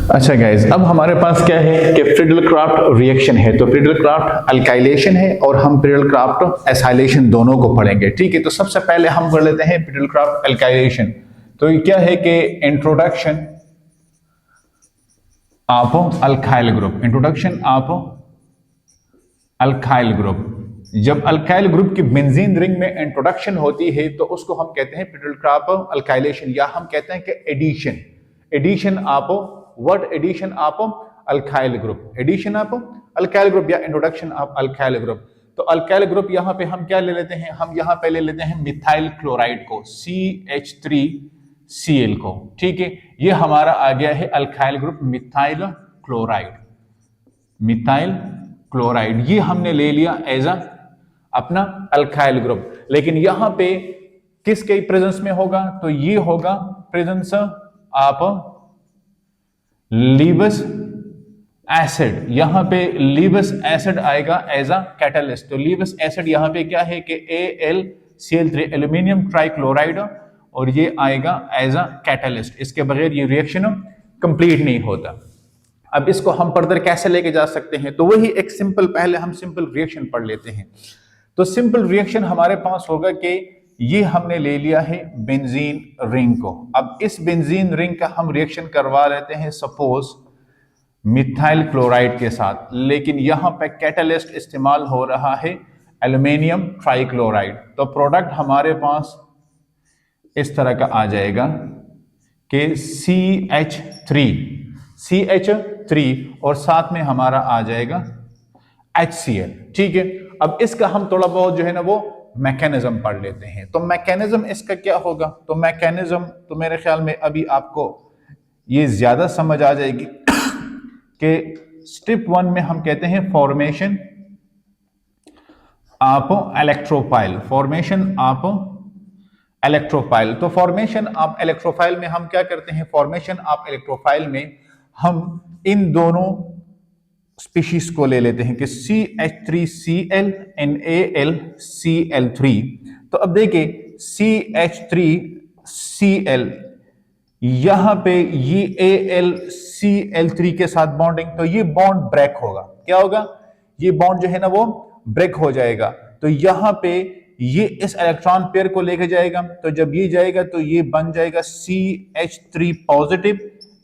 अच्छा गाइज, अब हमारे पास क्या है कि फ्रीडल क्राफ्ट रिएक्शन है। तो फ्रीडल क्राफ्ट अल्काइलेशन है और हम फ्रीडल क्राफ्ट एसाइलेशन दोनों को पढ़ेंगे। ठीक है, तो सबसे पहले हम पढ़ लेते हैं फ्रीडल क्राफ्ट अल्काइलेशन। तो ये क्या है कि introduction of alkyl group, introduction of alkyl group. जब अल्काइल ग्रुप की बेंजीन रिंग में इंट्रोडक्शन होती है तो उसको हम कहते हैं फ्रीडल क्राफ्ट अल्काइलेशन, या हम कहते हैं कि addition, addition of what, addition of alkyl group, addition of alkyl group या इंट्रोडक्शन ऑफ अल्काइल ग्रुप। तो अल्काइल ग्रुप यहाँ पे हम क्या ले लेते हैं, हम यहाँ पे ले लेते हैं मिथाइल क्लोराइड को, CH3Cl को। ठीक है, ये हमारा आ गया है alkyl group methyl chloride, methyl chloride ये हमने ले लिया एज अ अपना अल्काइल ग्रुप। लेकिन यहां पे किसके प्रेजेंस में होगा, तो ये होगा प्रेजेंस ऑफ लीवस एसिड। यहां पे लीवस एसिड आएगा एज अ कैटलिस्ट। तो लीवस एसिड यहां पे क्या है कि AlCl3 एल्यूमिनियम ट्राइक्लोराइड, और ये आएगा एज अ कैटलिस्ट। इसके बगैर ये रिएक्शन कंप्लीट नहीं होता। अब इसको हम फर्दर कैसे लेके जा सकते हैं, तो वही एक सिंपल, पहले हम सिंपल रिएक्शन पढ़ लेते हैं। तो सिंपल रिएक्शन हमारे पास होगा कि ये हमने ले लिया है बेंजीन रिंग को। अब इस बेंजीन रिंग का हम रिएक्शन करवा लेते हैं सपोज मिथाइल क्लोराइड के साथ, लेकिन यहां पे कैटलिस्ट इस्तेमाल हो रहा है एल्यूमिनियम ट्राइक्लोराइड। तो प्रोडक्ट हमारे पास इस तरह का आ जाएगा कि CH3 और साथ में हमारा आ जाएगा HCl। ठीक है, अब इसका हम थोड़ा बहुत जो है ना वो मैकेनिज्म पढ़ लेते हैं। तो मैकेनिज्म इसका क्या होगा, तो मैकेनिज्म तो मेरे ख्याल में अभी आपको ये ज्यादा समझ आ जाएगी कि स्टेप 1 में हम कहते हैं formation of electrophile, formation of electrophile. तो फॉर्मेशन ऑफ इलेक्ट्रोफाइल में हम क्या करते हैं, फॉर्मेशन ऑफ इलेक्ट्रोफाइल में हम इन दोनों स्पीशीज को ले लेते हैं कि CH3Cl and AlCl3। तो अब देखिए CH3Cl यहां पे ये AlCl3 के साथ बॉन्डिंग, तो ये बॉन्ड ब्रेक होगा। क्या होगा, ये बॉन्ड जो है ना वो ब्रेक हो जाएगा। तो यहां पे ये इस इलेक्ट्रॉन पेयर को लेके जाएगा, तो जब ये जाएगा तो ये बन जाएगा CH3 positive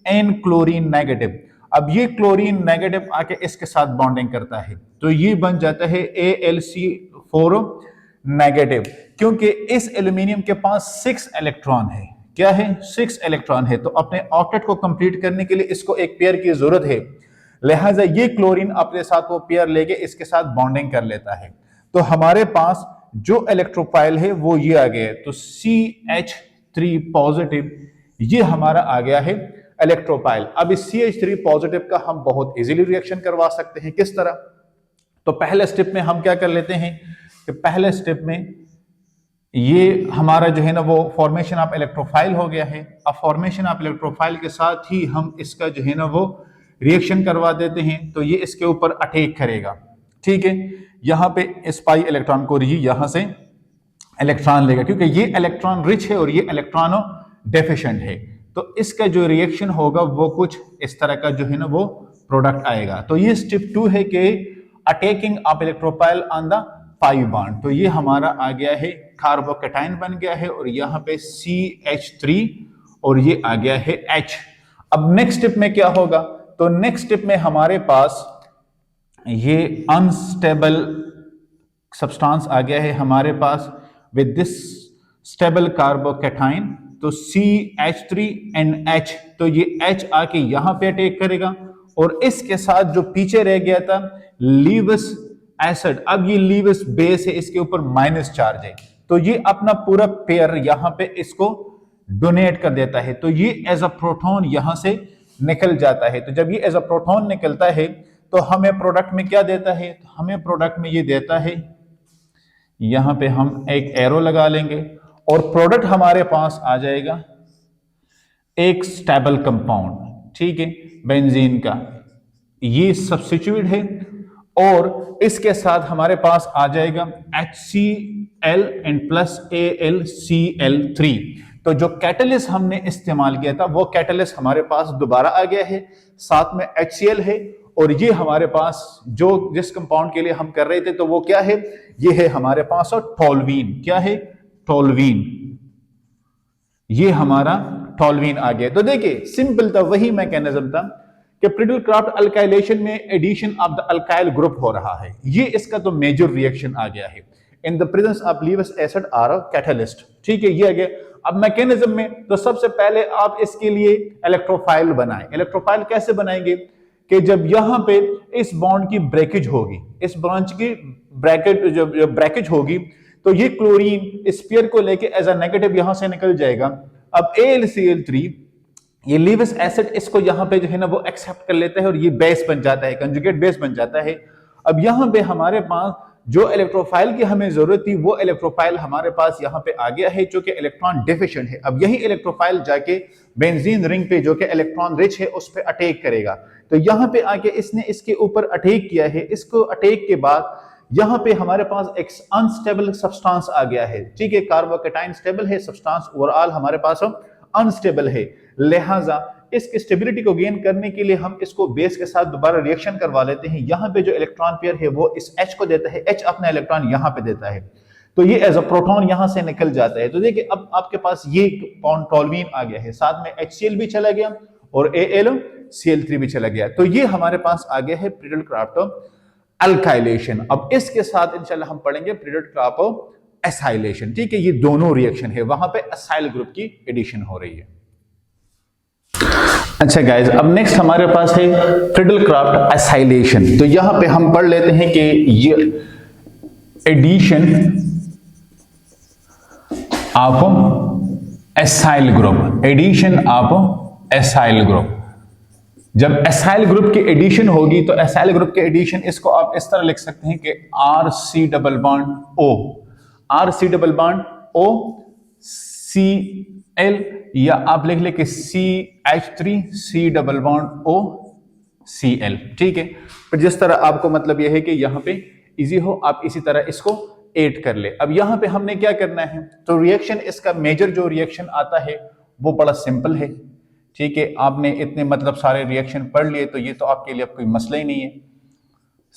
and chlorine negative. अब ये क्लोरीन नेगेटिव आके इसके साथ बॉन्डिंग करता है, तो ये बन जाता है AlC4 नेगेटिव, क्योंकि इस एल्यूमिनियम के पास 6 इलेक्ट्रॉन है। क्या है, 6 इलेक्ट्रॉन है। तो अपने ऑक्टेट को कंप्लीट करने के लिए इसको एक पेयर की जरूरत है, लिहाजा ये क्लोरीन अपने साथ वो पेयर लेके इसके साथ बॉन्डिंग कर लेता है। तो हमारे पास जो इलेक्ट्रोफाइल है वो ये आ गया है, तो CH3 पॉजिटिव ये हमारा आ गया है इलेक्ट्रोफाइल। अब इस CH3 पॉजिटिव का हम बहुत इजीली रिएक्शन करवा सकते हैं। किस तरह, तो पहले स्टेप में हम क्या कर लेते हैं कि पहले स्टेप में ये हमारा जो है ना वो फॉर्मेशन ऑफ इलेक्ट्रोफाइल हो गया है। अब फॉर्मेशन ऑफ इलेक्ट्रोफाइल के साथ ही हम इसका जो है ना वो रिएक्शन करवा देते हैं, तो ये इसके ऊपर अटैक करेगा। ठीक है, यहां पे इस पाई इलेक्ट्रॉन को ये यहां से इलेक्ट्रॉन लेगा, क्योंकि ये इलेक्ट्रॉन रिच है और ये इलेक्ट्रॉन डेफिशिएंट है। तो इसका जो रिएक्शन होगा वो कुछ इस तरह का जो है ना वो प्रोडक्ट आएगा। तो ये स्टेप 2 है कि attacking of electrophile on the pi bond. तो ये हमारा आ गया है कार्बोकेटाइन बन गया है, और यहाँ पे CH3 और ये आ गया है H। अब नेक्स्ट स्टेप में क्या होगा, तो नेक्स्ट स्टेप में हमारे पास ये अनस्टेबल सब्सटेंस आ गया है हमारे पास विद दिस स्टेबल कार्बोकेटाइन। तो CH3 and H, तो ये H आके यहां पे अटैक करेगा, और इसके साथ जो पीछे रह गया था लीवस एसिड, अब ये लीवस बेस है, इसके ऊपर माइनस चार्ज है, तो ये अपना पूरा पेयर यहां पे इसको डोनेट कर देता है। तो ये एज अ प्रोटॉन यहां से निकल जाता है। तो जब ये एज अ प्रोटॉन निकलता है तो हमें प्रोडक्ट में क्या देता है, तो हमें प्रोडक्ट में ये देता है, यहां पे हम एक एरो लगा लेंगे और प्रोडक्ट हमारे पास आ जाएगा एक स्टेबल कंपाउंड। ठीक है, बेंजीन का ये सब्स्टिट्यूट है, और इसके साथ हमारे पास आ जाएगा HCl and plus AlCl3। तो जो कैटलिस्ट हमने इस्तेमाल किया था वो कैटलिस्ट हमारे पास दोबारा आ गया है, साथ में HCl है, और ये हमारे पास जो जिस कंपाउंड के लिए हम कर रहे थे तो वो क्या है, ये है हमारे पास और टोल्यूइन। क्या है? टोल्यूइन। ये हमारा टोल्यूइन आ गया। तो देखिए सिंपल था, वही मैकेनिज्म था कि प्रिडल क्राफ्ट अल्काइलेशन में addition of the alkyl group हो रहा है, ये इसका तो मेजर रिएक्शन आ गया है in the presence of Lewis acid are a catalyst. ठीक है, ये आ गया। अब मैकेनिज्म में तो सबसे पहले आप इसके लिए इलेक्ट्रोफाइल बनाएं। इलेक्ट्रोफाइल कैसे बनाएंगे कि जब यहां पे इस बॉन्ड की ब्रेकेज होगी, इस ब्रांच की ब्रैकेट जो ब्रेकेज होगी, तो ये क्लोरीन स्पीयर को लेके एज अ नेगेटिव यहां से निकल जाएगा। अब AlCl3 ये लीवियस एसिड इसको यहां पे जो है ना वो एक्सेप्ट कर लेता है और ये बेस बन जाता है, कंजुगेट बेस बन जाता है। अब यहां पे हमारे पास जो इलेक्ट्रोफाइल की हमें जरूरत थी वो इलेक्ट्रोफाइल हमारे पास यहां पे आ गया है जो कि इलेक्ट्रॉन डेफिशिएंट है। अब यही इलेक्ट्रोफाइल जाके बेंजीन रिंग पे जो कि इलेक्ट्रॉन रिच है उस पे अटैक करेगा। तो यहां पे आके इसने इसके ऊपर अटैक किया है। इसको अटैक के बाद यहां पे हमारे पास एक अनस्टेबल सब्सटेंस आ गया है। ठीक है, कार्बोकेटाइन स्टेबल है, सब्सटेंस ओवरऑल हमारे पास अनस्टेबल है। लिहाजा इसकी स्टेबिलिटी को गेन करने के लिए हम इसको बेस के साथ दोबारा रिएक्शन करवा लेते हैं। यहां पे जो इलेक्ट्रॉन पेयर है वो इस H को देता है, H अपना इलेक्ट्रॉन यहां पे देता है, तो ये एज अ प्रोटॉन यहां से निकल जाता है। तो देखिए अब आपके पास ये टोल्यूइन आ गया है, साथ में HCl भी चला गया और AlCl3 भी चला गया। तो ये हमारे पास आ गया है प्रिडल क्राफ्ट अल्काइलेशन। अब इसके साथ इंशाल्लाह हम पढ़ेंगे प्रिडल क्राफ्ट एसाइलेशन। ठीक है, ये दोनों रिएक्शन है, वहां पे एसाइल ग्रुप की एडिशन हो रही है। अच्छा गाइज, अब नेक्स्ट हमारे पास है प्रिडल क्राफ्ट एसाइलेशन। तो यहां पे हम पढ़ लेते हैं कि ये addition of acyl group, addition of acyl group. जब एसाइल ग्रुप की एडिशन होगी तो एसाइल ग्रुप के एडिशन इसको आप इस तरह लिख सकते हैं कि RC double bond O, RC double bond O Cl, या आप लिख ले कि CH3 C double bond O Cl। ठीक है, पर जिस तरह आपको मतलब यह है कि यहां पे इजी हो आप इसी तरह इसको ऐड कर ले। अब यहां पे हमने क्या करना है, तो रिएक्शन इसका मेजर जो रिएक्शन आता है वो बड़ा सिंपल है। ठीक है, आपने इतने मतलब सारे रिएक्शन पढ़ लिए तो ये तो आपके लिए अब कोई मसला ही नहीं है।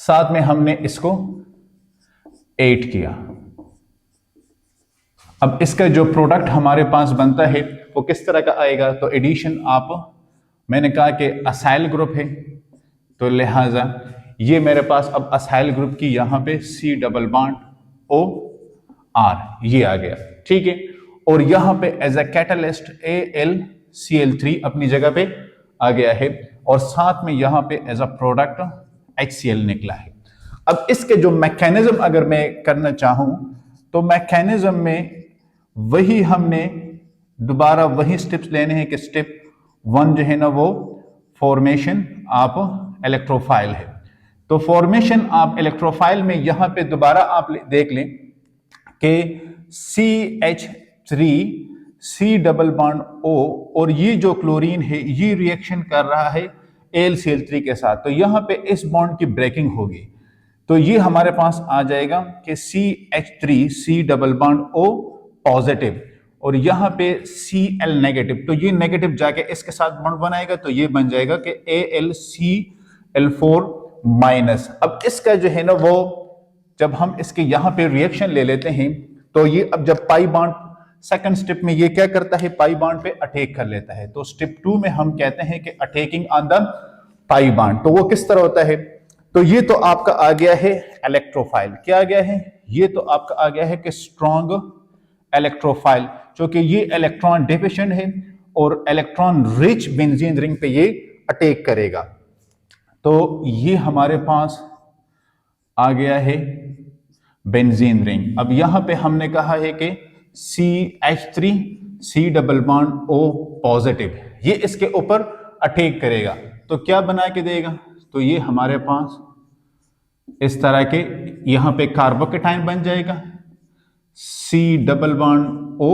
साथ में हमने इसको ऐड किया। अब इसका जो प्रोडक्ट हमारे पास बनता है वो किस तरह का आएगा, तो एडिशन आप, मैंने कहा कि असाइल ग्रुप है तो लिहाजा ये मेरे पास अब असाइल ग्रुप की यहां पे C double bond O R ये आ गया। ठीक है, और यहां पे एज अ कैटलिस्ट AlCl3 अपनी जगह पे आ गया है और साथ में यहां पे एज अ प्रोडक्ट HCl निकला है। अब इसके जो मैकेनिज्म अगर मैं करना चाहूं तो मैकेनिज्म में वही हमने दोबारा वही स्टेप्स लेने हैं कि स्टेप 1 जो है ना वो फॉर्मेशन ऑफ इलेक्ट्रोफाइल है। तो फॉर्मेशन ऑफ इलेक्ट्रोफाइल में यहां पे दोबारा आप देख लें कि CH3 C double bond O और ये जो क्लोरीन है ये रिएक्शन कर रहा है AlCl3 के साथ, तो यहां पे इस बॉन्ड की ब्रेकिंग होगी। तो ये हमारे पास आ जाएगा कि CH3 C double bond O positive और यहां पे Cl नेगेटिव, तो ये नेगेटिव जाके इसके साथ बॉन्ड बनाएगा तो ये बन जाएगा कि AlCl4 माइनस। अब इसका जो है ना वो जब हम इसके यहां पे रिएक्शन ले लेते हैं तो ये अब जब पाई बॉन्ड सेकंड स्टेप में ये क्या करता है, पाई बॉन्ड पे अटैक कर लेता है। तो स्टेप 2 में हम कहते हैं कि attacking on the pi bond. तो वो किस तरह होता है, तो ये तो आपका आ गया है इलेक्ट्रोफाइल। क्या आ गया है, ये तो आपका आ गया है कि स्ट्रॉन्ग इलेक्ट्रोफाइल, क्योंकि ये इलेक्ट्रॉन डेफिशिएंट है और इलेक्ट्रॉन रिच बेंजीन रिंग पे ये अटैक करेगा। तो ये हमारे पास आ गया है बेंजीन रिंग। अब यहां पे हमने कहा है कि CH3 C double bond O positive, ये इसके ऊपर अटैक करेगा तो क्या बना के देगा, तो ये हमारे पास इस तरह के यहां पे कार्बोकेटाइन बन जाएगा C double bond O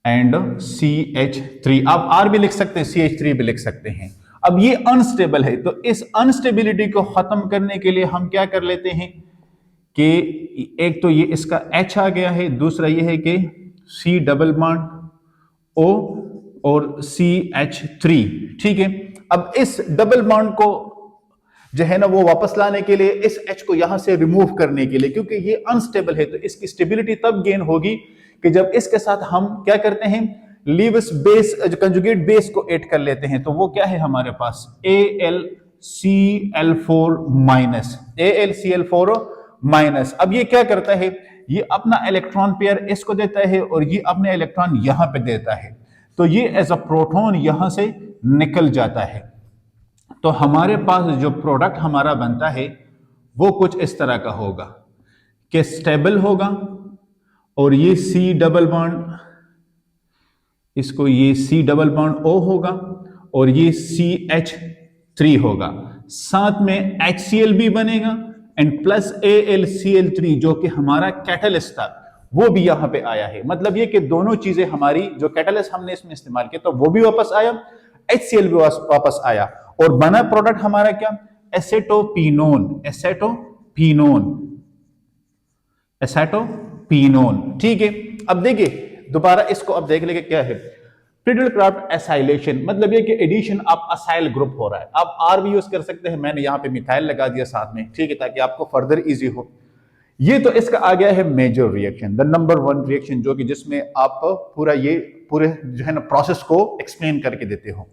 and CH3। आप R भी लिख सकते हैं, CH3 भी लिख सकते हैं। अब ये अनस्टेबल है तो इस अनस्टेबिलिटी को खत्म करने के लिए हम क्या कर लेते हैं कि एक तो ये इसका H आ गया है, दूसरा ये है कि C डबल बॉन्ड O और CH3, ठीक है। अब इस डबल बॉन्ड को जो है ना वो वापस लाने के लिए, इस H को यहां से रिमूव करने के लिए, क्योंकि ये अनस्टेबल है, तो इसकी स्टेबिलिटी तब गेन होगी कि जब इसके साथ हम क्या करते हैं, लीविस बेस, कंजुगेट बेस को ऐड कर लेते हैं। तो वो क्या है हमारे पास, AlCl4 माइनस, AlCl4 माइनस। अब ये क्या करता है, ये अपना इलेक्ट्रॉन पेयर इसको देता है और ये अपने इलेक्ट्रॉन यहां पे देता है, तो ये एज अ प्रोटॉन यहां से निकल जाता है। तो हमारे पास जो प्रोडक्ट हमारा बनता है वो कुछ इस तरह का होगा कि स्टेबल होगा, और ये C डबल बॉन्ड, इसको ये C डबल बॉन्ड O होगा, और ये CH3 होगा, साथ में HCl भी बनेगा, एंड प्लस AlCl3 जो कि हमारा कैटलिस्ट था वो भी यहां पे आया है। मतलब ये कि दोनों चीजें हमारी, जो कैटलिस्ट हमने इसमें इस्तेमाल किया तो वो भी वापस आया, HCl भी वापस आया, और बना प्रोडक्ट हमारा क्या, एसेटोपीनोन, एसेटोपीनोन, ठीक है। अब देखिए दोबारा इसको अब देख लेंगे क्या है, प्रिडलक्राफ्ट एसाइलेशन, मतलब ये कि एडिशन आप असाइल ग्रुप हो रहा है। आप आर भी यूज कर सकते हैं, मैंने यहां पे मिथाइल लगा दिया साथ में, ठीक है, ताकि आपको फर्दर इजी हो। ये तो इसका आ गया है major reaction, the number 1 reaction, जो कि जिसमें आप पूरा जो है ना प्रोसेस को एक्सप्लेन करके देते हो।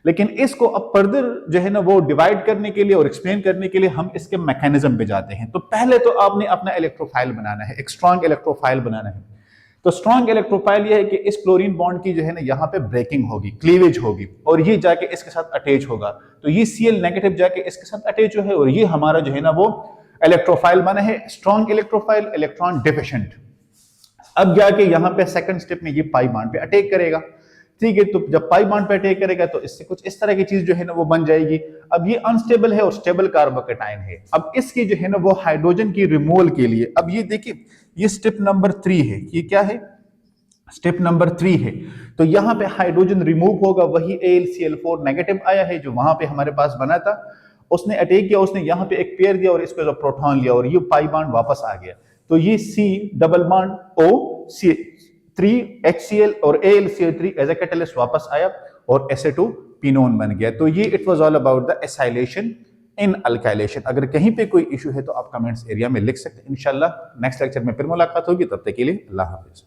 लेकिन इसको अब फर्दर जो है ना वो डिवाइड करने के लिए और एक्सप्लेन करने के लिए हम इसके मैकेनिज्म पे जाते हैं। तो पहले तो आपने अपना इलेक्ट्रोफाइल बनाना है, एक स्ट्रॉन्ग इलेक्ट्रोफाइल बनाना है। तो स्ट्रॉन्ग इलेक्ट्रोफाइल ये है कि इस क्लोरीन बॉन्ड की जो है ना यहाँ पे ब्रेकिंग होगी, क्लीवेज होगी, और ये जाके इसके साथ अटैच होगा, तो ये Cl नेगेटिव जाके इसके साथ अटैच है, और ये हमारा जो है ना वो इलेक्ट्रोफाइल बना है, स्ट्रॉन्ग इलेक्ट्रोफाइल, इलेक्ट्रॉन डिफिशिएंट। अब जाके यहाँ पे सेकंड स्टेप में ये पाई बॉन्ड पे अटैक करेगा, ठीक है। तो जब पाई बॉन्ड पे अटैक करेगा तो इससे कुछ इस तरह की चीज जो है ना वो बन जाएगी। अब ये अनस्टेबल है और स्टेबल कार्बोकेटाइन है। अब इसकी जो है ना वो हाइड्रोजन की रिमूवल के लिए, अब ये देखिए ये स्टेप नंबर 3 है, ये क्या है, स्टेप नंबर 3 है। तो यहां पे हाइड्रोजन रिमूव होगा, वही AlCl4 नेगेटिव आया है जो वहां पे हमारे पास बना था, उसने अटैक किया, उसने यहां पे एक पेयर दिया और इसको जो प्रोटॉन लिया, और ये पाई बॉन्ड वापस आ गया। तो ये C double bond O C3 HCl और AlCl3 एज ए कैटलिस्ट वापस आया और एसेटोपीनोन बन गया। तो ये it was all about the acylation in alkylation. अगर कहीं पे कोई इशू है तो आप कमेंट्स एरिया में लिख सकते हैं। इंशाल्लाह नेक्स्ट लेक्चर में फिर मुलाकात होगी, तब तक के लिए अल्लाह हाफिज।